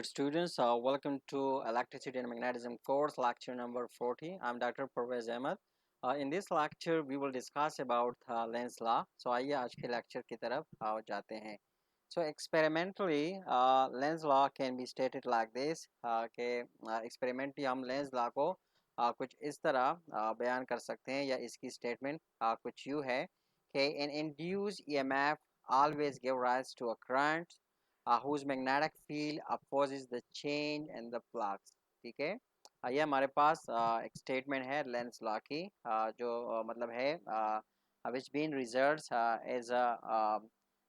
Dear students, welcome to Electricity and Magnetism course, lecture number 40. I'm Dr. Pervez Ahmed. In this lecture, we will discuss about Lenz law. So आइए आज के lecture की तरफ जाते हैं. So experimentally, Lenz law can be stated like this कि experimentally हम Lenz law को कुछ इस तरह बयान कर सकते हैं या इसकी statement कुछ यूँ है कि an induced EMF always give rise to a current whose magnetic field opposes the change in the flux. ठीक है. ये हमारे पास एक स्टेटमेंट है लेंस लॉ की जो मतलब है which been results as a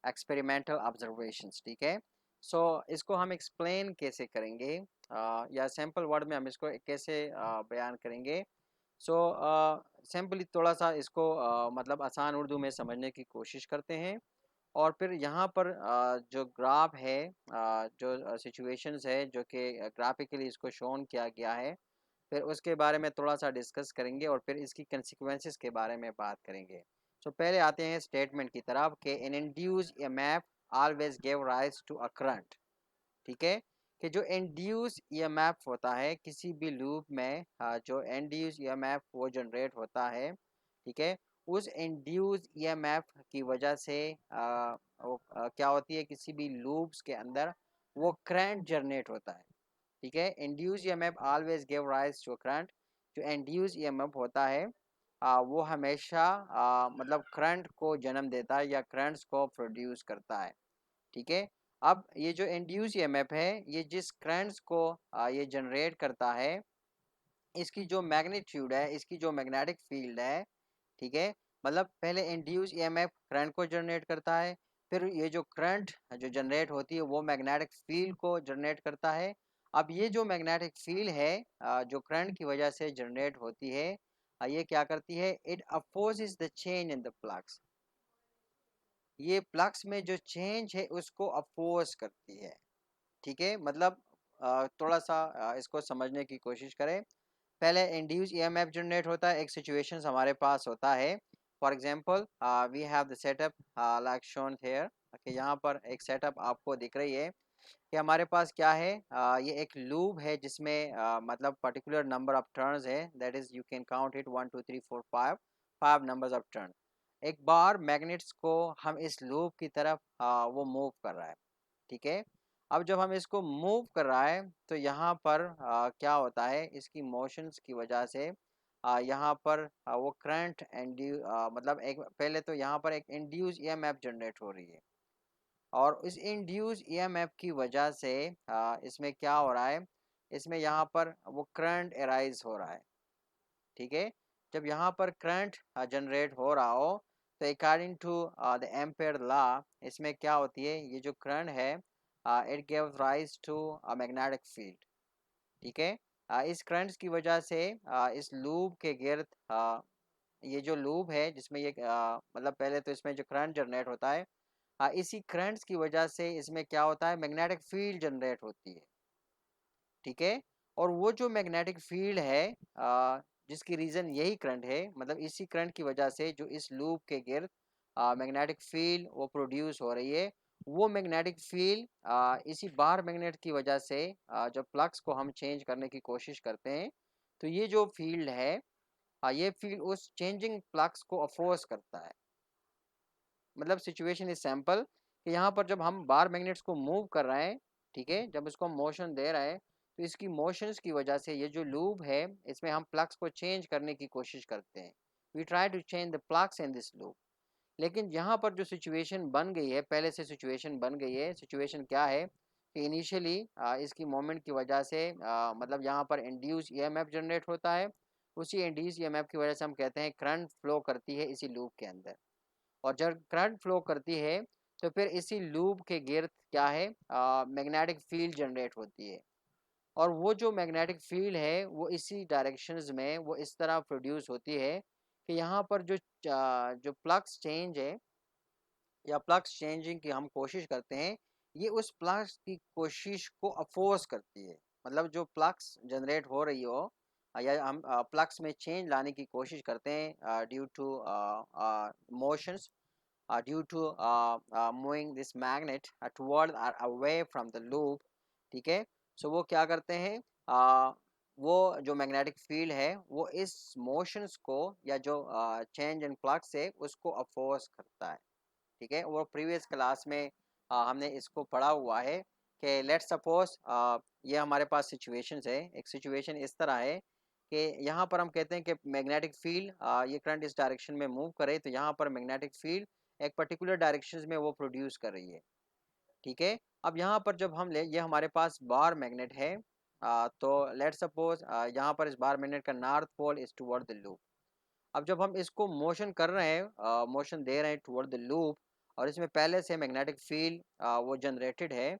experimental observations. ठीक है. सो इसको हम एक्सप्लेन कैसे करेंगे या सिंपल वर्ड में हम इसको कैसे बयान करेंगे. सो सिंपली थोड़ा सा इसको मतलब आसान उर्दू में समझने की कोशिश करते हैं और फिर यहाँ पर जो ग्राफ है जो सिचुएशंस है जो कि ग्राफिकली इसको शोन किया गया है फिर उसके बारे में थोड़ा सा डिस्कस करेंगे और फिर इसकी कंसिक्वेंसेस के बारे में बात करेंगे. सो पहले आते हैं स्टेटमेंट की तरफ कि an induced EMF always give rise to a current. ठीक है. कि जो इंड्यूस ईएमएफ होता है किसी भी लूप में जो इंड्यूस ईएमएफ वो जनरेट होता है. ठीक है. उस इंड्यूस ईएमएफ की वजह से क्या होती है किसी भी लूप्स के अंदर वो करंट जनरेट होता है. ठीक है. Induce EMF always give rise to current. जो इंड्यूस ईएमएफ होता है वो हमेशा मतलब करंट को जन्म देता है या करंट्स को प्रोड्यूस करता है. ठीक है. अब ये जो इंड्यूस ईएमएफ है ये जिस करंट्स को ये जनरेट करता है इसकी जो मैग्नीट्यूड है इसकी जो मैग्नेटिक फील्ड है. ठीक है. मतलब पहले इंड्यूस ईएमएफ करंट को जनरेट करता है फिर ये जो करंट जो जनरेट होती है वो मैग्नेटिक फील्ड को जनरेट करता है. अब ये जो मैग्नेटिक फील्ड है जो करंट की वजह से जनरेट होती है ये क्या करती है it opposes the change in the flux. ये फ्लक्स में जो चेंज है उसको अपोज करती है. ठीक है. मतलब थोड़ा सा इसको समझने की कोशिश करें. पहले इंड्यूस ईएमएफ जनरेट होता है एक सिचुएशन हमारे पास होता है. For example we have the setup like shown here. Okay. यहाँ पर एक सेटअप आपको दिख रही है कि हमारे पास क्या है ये एक लूप है जिसमें मतलब पर्टिकुलर नंबर ऑफ टर्न्स है that is you can count it 1 2 3 4 5 5 numbers of turn. एक बार मैग्नेट्स को हम इस लूप की तरफ वो मूव कर रहा है. ठीक है. अब जब हम इसको मूव कर रहा है तो यहाँ पर क्या होता है इसकी मोशंस की वजह से यहाँ पर वो करंट मतलब एक पहले तो यहाँ पर एक इंड्यूस ईएमएफ जनरेट हो रही है और इस इंड्यूस ईएमएफ की वजह से इसमें क्या हो रहा है इसमें यहाँ पर वो करंट एराइज हो रहा है. ठीक है. जब यहाँ पर करंट जनरेट हो रहा हो तो according to the Ampere law इसमें क्या होती है ये जो करंट है it gives rise to a magnetic field. ठीक है. इस करंट्स की वजह से इस लूप के गिर्द ये जो लूप है जिसमें ये मतलब पहले तो इसमें जो करंट जनरेट होता है इसी करंट्स की वजह से इसमें क्या होता है मैग्नेटिक फील्ड जनरेट होती है. ठीक है. और वो जो मैग्नेटिक फील्ड है जिसकी रीज़न यही करंट है मतलब इसी करंट की वजह से जो इस लूप के गिर्द मैग्नेटिक फील्ड वो प्रोड्यूस हो रही है वो मैग्नेटिक फील्ड इसी बाहर मैग्नेट की वजह से जब फ्लक्स को हम चेंज करने की कोशिश करते हैं तो ये जो फील्ड है ये फील्ड उस चेंजिंग फ्लक्स को अफोर्स करता है. मतलब सिचुएशन इज सैम्पल कि यहाँ पर जब हम बार मैग्नेट्स को मूव कर रहे हैं. ठीक है. जब इसको हम मोशन दे रहे हैं तो इसकी मोशंस की वजह से ये जो लूप है इसमें हम फ्लक्स को चेंज करने की कोशिश करते हैं. We try to change the flux in this loop. लेकिन यहाँ पर जो सिचुएशन बन गई है पहले से सिचुएशन बन गई है. सिचुएशन क्या है कि इनिशियली इसकी मोमेंट की वजह से मतलब यहाँ पर इंड्यूस ईएमएफ जनरेट होता है. उसी इंड्यूस ईएमएफ की वजह से हम कहते हैं करंट फ्लो करती है इसी लूप के अंदर और जब करंट फ्लो करती है तो फिर इसी लूप के गिर्द क्या है मैग्नेटिक फील्ड जनरेट होती है. और वो जो मैग्नेटिक फील्ड है वो इसी डायरेक्शंस में वो इस तरह प्रोड्यूस होती है कि यहाँ पर जो फ्लक्स चेंज है या फ्लक्स चेंजिंग की हम कोशिश करते हैं ये उस फ्लक्स की कोशिश को अफोर्स करती है. मतलब जो फ्लक्स जनरेट हो रही हो या हम फ्लक्स में चेंज लाने की कोशिश करते हैं due to motions due to moving this magnet toward or away from the loop. ठीक है. सो वो क्या करते हैं, वो जो मैग्नेटिक फील्ड है वो इस मोशंस को या जो चेंज इन फ्लक्स है उसको अपोज करता है। ठीक है, वो प्रीवियस क्लास में हमने इसको पढ़ा हुआ है कि लेट्स सपोज ये हमारे पास सिचुएशंस है। एक सिचुएशन इस तरह है कि यहाँ पर हम कहते हैं कि मैग्नेटिक फील्ड ये करंट इस डायरेक्शन में मूव करे, तो यहाँ पर मैग्नेटिक फील्ड एक पर्टिकुलर डायरेक्शन में वो प्रोड्यूस कर रही है। ठीक है, अब यहाँ पर जब हम ले, ये हमारे पास बार मैग्नेट है, तो लेट्स सपोज यहाँ पर इस बार मैग्नेट का north pole is toward the loop. अब जब हम इसको मोशन कर रहे हैं, मोशन दे रहे हैं टुवर्ड द लूप, और इसमें पहले से मैग्नेटिक फील्ड वो जनरेटेड है,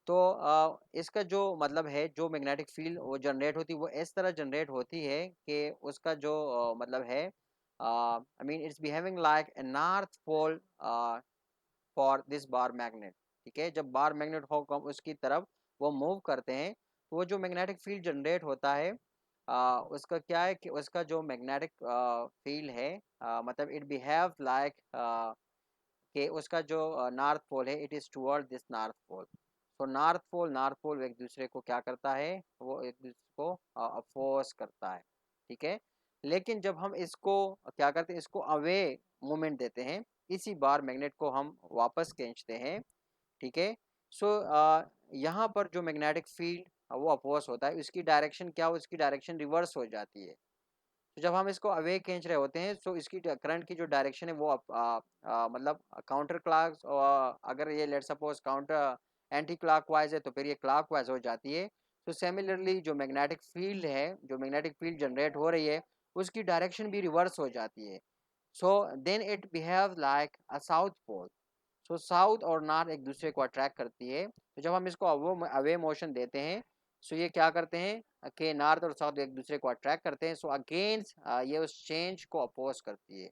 तो इसका जो मतलब है, जो मैग्नेटिक फील्ड वो जनरेट होती है वो इस तरह जनरेट होती है कि उसका जो मतलब है, I mean it's behaving like a north pole for this bar magnet. ठीक है, जब बार मैग्नेट हो उसकी तरफ वो मूव करते हैं, तो वो जो मैग्नेटिक फील्ड जनरेट होता है, उसका क्या है कि उसका जो मैग्नेटिक फील्ड है, मतलब इट बिहेव लाइक कि उसका जो नॉर्थ पोल है it is toward this north pole. तो नॉर्थ पोल एक दूसरे को क्या करता है, वो एक दूसरे को अपोज करता है। ठीक है, लेकिन जब हम इसको क्या करते हैं, इसको अवे मूवमेंट देते हैं, इसी बार मैग्नेट को हम वापस खींचते हैं। ठीक है, सो यहाँ पर जो मैग्नेटिक फील्ड वो अपोज होता है, उसकी डायरेक्शन क्या, उसकी डायरेक्शन रिवर्स हो जाती है। तो जब हम इसको अवे खींच रहे होते हैं, तो इसकी करंट की जो डायरेक्शन है वो मतलब काउंटर क्लॉक, अगर ये let suppose counter anti clockwise है तो फिर ये क्लॉकवाइज हो जाती है। तो सिमिलरली जो मैग्नेटिक फील्ड है, जो मैग्नेटिक फील्ड जनरेट हो रही है, उसकी डायरेक्शन भी रिवर्स हो जाती है। So then it behave like a south pole. So south और नॉर्थ एक दूसरे को अट्रैक्ट करती है, तो जब हम इसको अवे मोशन देते हैं, सो ये क्या करते हैं कि नॉर्थ और साउथ एक दूसरे को अट्रैक्ट करते हैं, सो अगेंस्ट ये उस चेंज को अपोज करती है।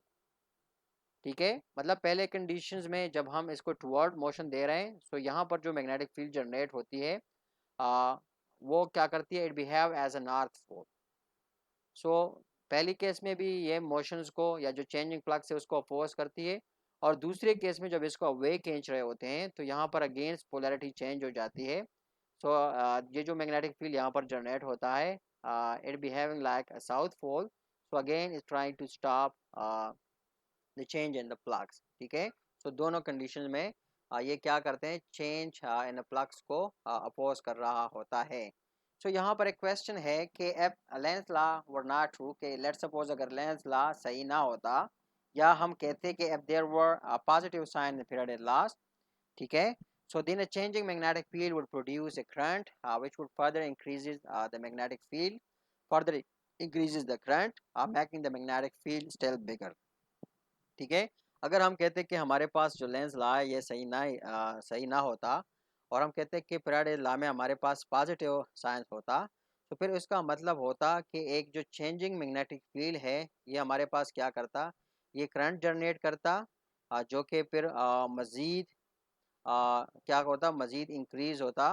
ठीक है, मतलब पहले कंडीशंस में जब हम इसको टुवर्ड मोशन दे रहे हैं, सो यहाँ पर जो मैग्नेटिक फील्ड जनरेट होती है, आ, वो क्या करती है, it behave as a north pole. So पहली केस में भी ये मोशंस को या जो चेंजिंग फ्लक्स है उसको अपोज करती है, और दूसरे केस में जब इसको अवे खींच रहे होते हैं तो यहाँ पर अगेंस्ट पोलैरिटी चेंज हो जाती है। सो ये जो मैग्नेटिक फील्ड यहाँ पर जनरेट होता है, it behaving like a south pole, so again is trying to stop the change in the flux. ठीक है, सो दोनों कंडीशन में ये क्या करते हैं, चेंज इन द फ्लक्स को अपोज कर रहा होता है। सो यहाँ पर एक क्वेश्चन है कि F Lenz law were not true, कि लेट्स सपोज अगर लेंस लॉ सही ना होता, या हम कहते कि if there were a positive sign in the period at last, ठीक है, so then a changing magnetic field would produce a current which would further increases the magnetic field, further increases the current, making the magnetic field still bigger। ठीक है, अगर हम कहते हैं कि हमारे पास जो लेंस लॉ है ये सही ना होता, और हम कहते हैं कि फैराडे लॉ में हमारे पास पॉजिटिव साइंस होता, तो फिर इसका मतलब होता कि एक जो चेंजिंग मैग्नेटिक फील्ड है ये हमारे पास क्या करता, ये करंट जनरेट करता, जो कि फिर मज़ीद क्या होता, मज़ीद इंक्रीज़ होता,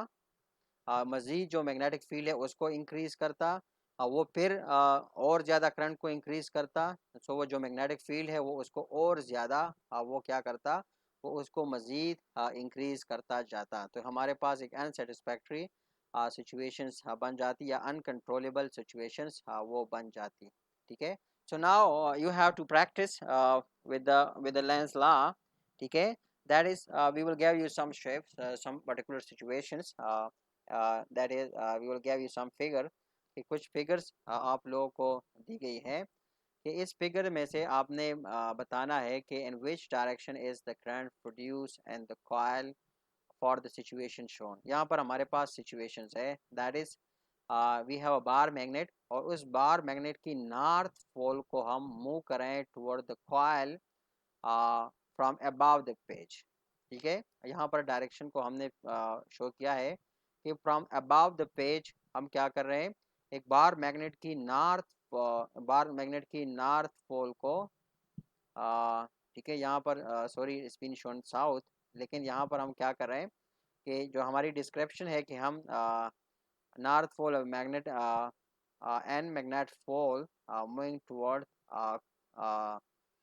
मज़ीद जो मैग्नेटिक फील्ड है उसको इंक्रीज़ करता, वो फिर और ज़्यादा करंट को इंक्रीज़ करता। सो वो जो मैग्नेटिक फील्ड है वो उसको और ज़्यादा वो क्या करता, वो उसको मज़ीद इंक्रीज़ करता जाता, तो हमारे पास एक अनसेटिस्फैक्ट्री सिचुएशंस बन जाती, या अनकंट्रोलेबल सिचुएशंस वो बन जाती। ठीक है, so now you have to practice with the Lenz law. ठीक है, that is we will give you some shapes, some particular situations, that is we will give you some figure, कि कुछ figures आप लोगों को दी गई है, कि इस फिगर में से आपने बताना है कि in which direction is the current produce and the coil for the situation shown. यहाँ पर हमारे पास सिचुएशंस है, that is we have a bar magnet, और उस बार मैग्नेट की नॉर्थ पोल को हम मूव करें toward the coil from above the page. ठीक है, यहाँ पर डायरेक्शन को हमने शो किया है कि फ्रॉम अबाव द पेज हम क्या कर रहे हैं, एक बार मैग्नेट की नॉर्थ पोल को, ठीक है, यहाँ पर sorry it's been shown south, लेकिन यहाँ पर हम क्या कर रहे हैं कि जो हमारी डिस्क्रिप्शन है कि हम north pole of magnet and magnet pole moving toward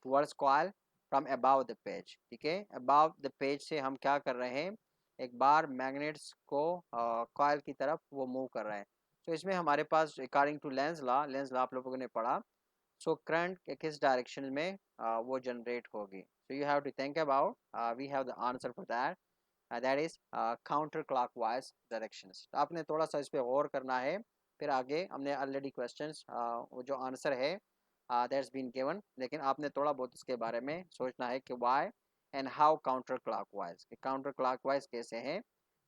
towards coil from above the page. ठीक है, अबाव द पेज से हम क्या कर रहे हैं एक बार मैग्नेट्स को कॉइल की तरफ वो मूव कर रहे हैं। तो इसमें हमारे पास अकॉर्डिंग टू लेंस लॉ आप लोगों ने पढ़ा, सो करंट किस डायरेक्शन में वो जनरेट होगी। So you have to think about, we have the answer for that, that is counter clockwise directions. तो आपने थोड़ा सा इस पर गौर करना है, फिर आगे हमने ऑलरेडी क्वेश्चंस वो जो आंसर है दैट्स बीन गिवन, लेकिन आपने थोड़ा बहुत इसके बारे में सोचना है कि why and how counter clockwise कैसे हैं,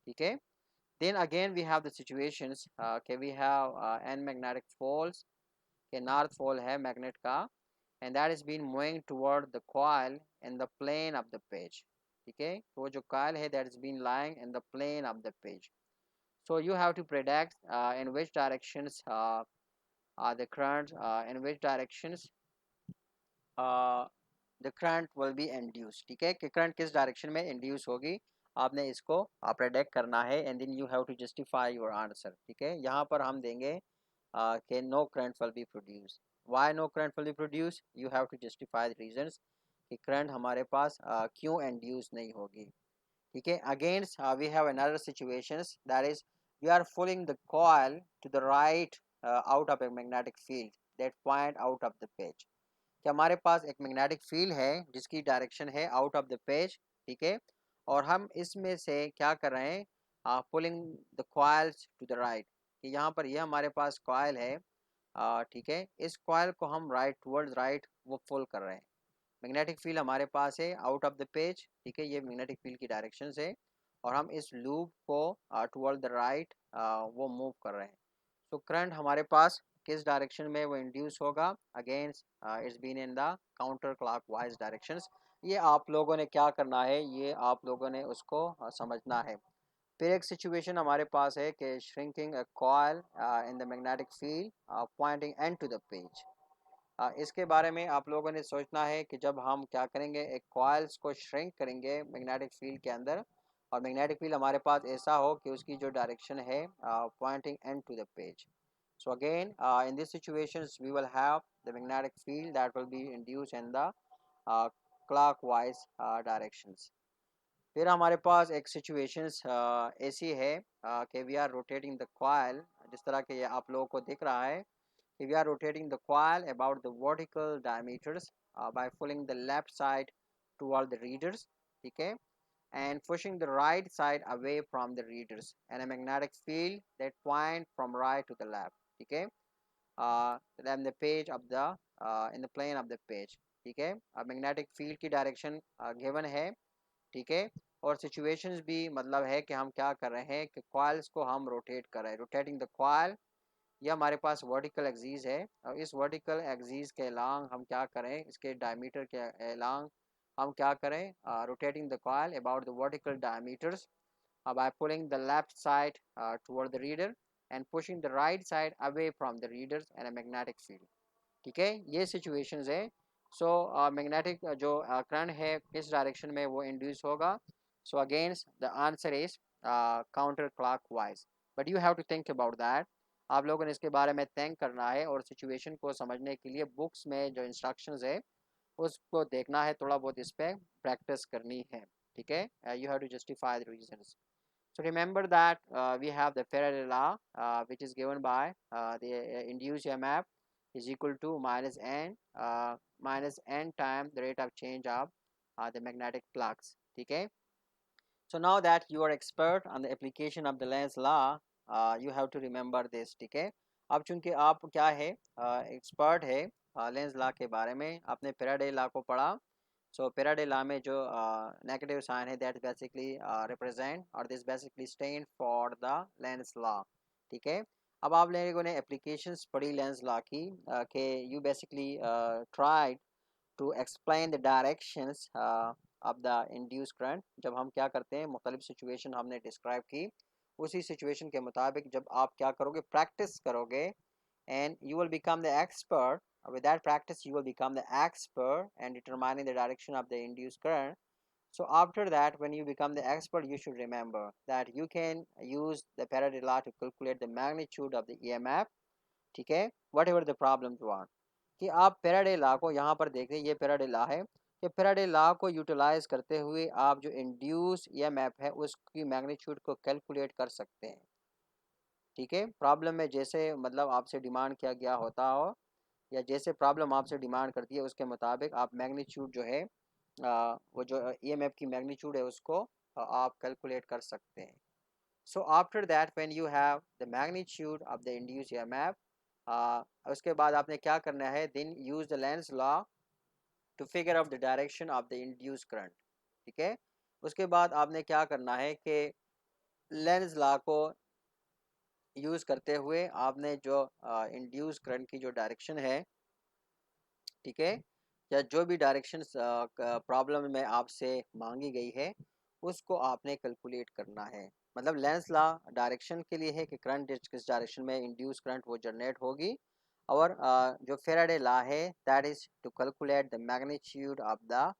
ठीक है। Then again we have the situations कि we have an magnetic poles के नॉर्थ पोल है मैग्नेट का, and that is been moving toward the coil in the plane of the page, ठीक है। तो जो coil है that is been lying in the plane of the page, so you have to predict in which directions are the current, in which directions uh, the current will be induced, ठीक है, कि current किस direction में induce होगी, आपने इसको predict करना है, and then you have to justify your answer, ठीक है। यहाँ पर हम देंगे कि no current will be produce. Why no current will be produce, you have to justify the reasons कि करंट हमारे पास क्यों इंड्यूस नहीं होगी, ठीक है। Against we have another situations, that is we are pulling the coil to the right out of a magnetic field that point out of the page, कि हमारे पास एक मैग्नेटिक फील्ड है जिसकी डायरेक्शन है आउट ऑफ द पेज, ठीक है, और हम इसमें से क्या कर रहे हैं, pulling the coils to the right, कि यहाँ पर ये हमारे पास कॉइल है, ठीक है, इस कॉइल को हम राइट टुवर्ड्स राइट वो पुल कर रहे हैं। मैग्नेटिक फील्ड हमारे पास है आउट ऑफ द पेज, ठीक है, ये मैग्नेटिक फील्ड की डायरेक्शन है, और हम इस लूप को टुवर्ड द राइट वो मूव कर रहे हैं। तो करंट हमारे पास किस डायरेक्शन में वो इंड्यूस होगा, against it's been in the counter clockwise directions. ये आप लोगों ने क्या करना है, ये आप लोगों ने उसको समझना है। फिर एक सिचुएशन हमारे पास है कि shrinking a coil in the magnetic field pointing and to the page. इसके बारे में आप लोगों ने सोचना है कि जब हम क्या करेंगे, एक कॉइल्स को श्रिंक करेंगे मैग्नेटिक फील्ड के अंदर, और मैग्नेटिक फील्ड हमारे पास ऐसा हो कि उसकी जो डायरेक्शन है pointing and to the page. So again, in these situations, we will have the magnetic field that will be induced in the clockwise directions. फिर हमारे पास एक situations ऐसी है कि we are rotating the coil, जिस तरह के ये आप लोगों को दिख रहा है कि we are rotating the coil about the vertical diameters by pulling the left side toward the readers, ठीक है, and pushing the right side away from the readers, and a magnetic field that point from right to the left, ठीक है, then the page of the in the plane of the page, ठीक है। अब magnetic field की direction given है, ठीक है, और सिचुएशंस भी मतलब है कि हम क्या कर रहे हैं कि कॉइल्स को हम रोटेट कर रहे हैं, रोटेटिंग द कॉइल। ये हमारे पास वर्टिकल एक्सिस है, और इस वर्टिकल एक्सिस के अलोंग हम क्या करें, इसके डायमीटर के अलोंग हम क्या करें, rotating the coil about the vertical diameters by pulling the left side toward the reader and pushing the right side away from the readers and a magnetic field, ठीक है, ये सिचुएशंस है। So magnetic जो current है किस direction में वो induce होगा, so against the answer is counter clockwise, but you have to think about that. आप लोगों ने इसके बारे में थिंक करना है, और सिचुएशन को समझने के लिए बुक्स में जो इंस्ट्रक्शंस है उसको देखना है, थोड़ा बहुत इस पर प्रैक्टिस करनी है, ठीक है। You have to justify the reasons. So remember that we have the Faraday law, which is given by the induced EMF is equal to minus n time the rate of change of the magnetic flux, ठीक है। So now that you are expert on the application of the Lenz law, you have to remember this, ठीक है। अब चूंकि आप क्या है, expert है लेंस लॉ के बारे में, आपने फेराडे लॉ को पढ़ा। सो फेराडे लॉ में जो नेगेटिव साइन है दैट बेसिकली रिप्रेजेंट, और this basically stand for the Lenz law, ठीक है। अब आप लोगों ने एप्लीकेशंस पढ़ी लेंस लॉ की, कि you basically tried to explain the directions of the induce current. जब हम क्या करते हैं, मुख्तलिफ सिचुएशन हमने डिस्क्राइब की, उसी सिचुएशन के मुताबिक जब आप क्या करोगे, प्रैक्टिस करोगे, and you will become the expert. With that practice you will become the expert and determining the direction of the induced current. So after that, when you become the expert, you should remember that you can use the Faraday law to calculate the magnitude of the EMF, ठीक है, whatever the problem you want। कि आप Faraday law को यहाँ पर देख रहे हैं, ये Faraday law है, कि फैराडे लॉ को यूटिलाइज करते हुए आप जो इंड्यूस ईएमएफ है उसकी मैग्नीट्यूड को कैलकुलेट कर सकते हैं। ठीक है, प्रॉब्लम में जैसे मतलब आपसे डिमांड किया गया होता हो या जैसे प्रॉब्लम आपसे डिमांड करती है उसके मुताबिक आप मैग्नीट्यूड जो है वो जो ईएमएफ की मैग्नीट्यूड है उसको आप कैलकुलेट कर सकते हैं। So after that when you have the magnitude of the induce EMF उसके बाद आपने क्या करना है, then use the Lenz law to figure out the direction of the induce current. ठीक है, उसके बाद आपने क्या करना है कि लेंस लॉ को यूज़ करते हुए आपने जो इंड्यूस करंट की जो डायरेक्शन है, ठीक है, या जो भी डायरेक्शन प्रॉब्लम में आपसे मांगी गई है उसको आपने कैलकुलेट करना है। मतलब लेंस लॉ डायरेक्शन के लिए है कि करंट किस डायरेक्शन में इंड्यूस करंट वो जनरेट होगी, और जो फेराडे लॉ है that is to calculate the magnitude of the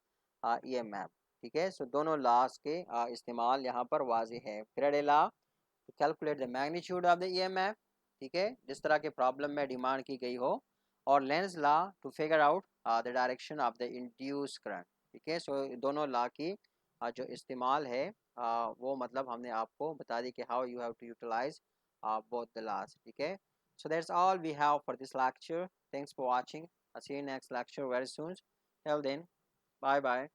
EMF. ठीक है, सो दोनों लॉस के इस्तेमाल यहाँ पर वाज़ेह है। Faraday law to calculate the magnitude of the EMF, ठीक है, जिस तरह के प्रॉब्लम में डिमांड की गई हो, और Lenz law to figure out the direction of the induce current. ठीक है, सो दोनों लॉ की जो इस्तेमाल है वो मतलब हमने आपको बता दी कि how you have to utilize both the laws. ठीक है, so that's all we have for this lecture. Thanks for watching. I'll see you next lecture very soon. Till then, bye bye.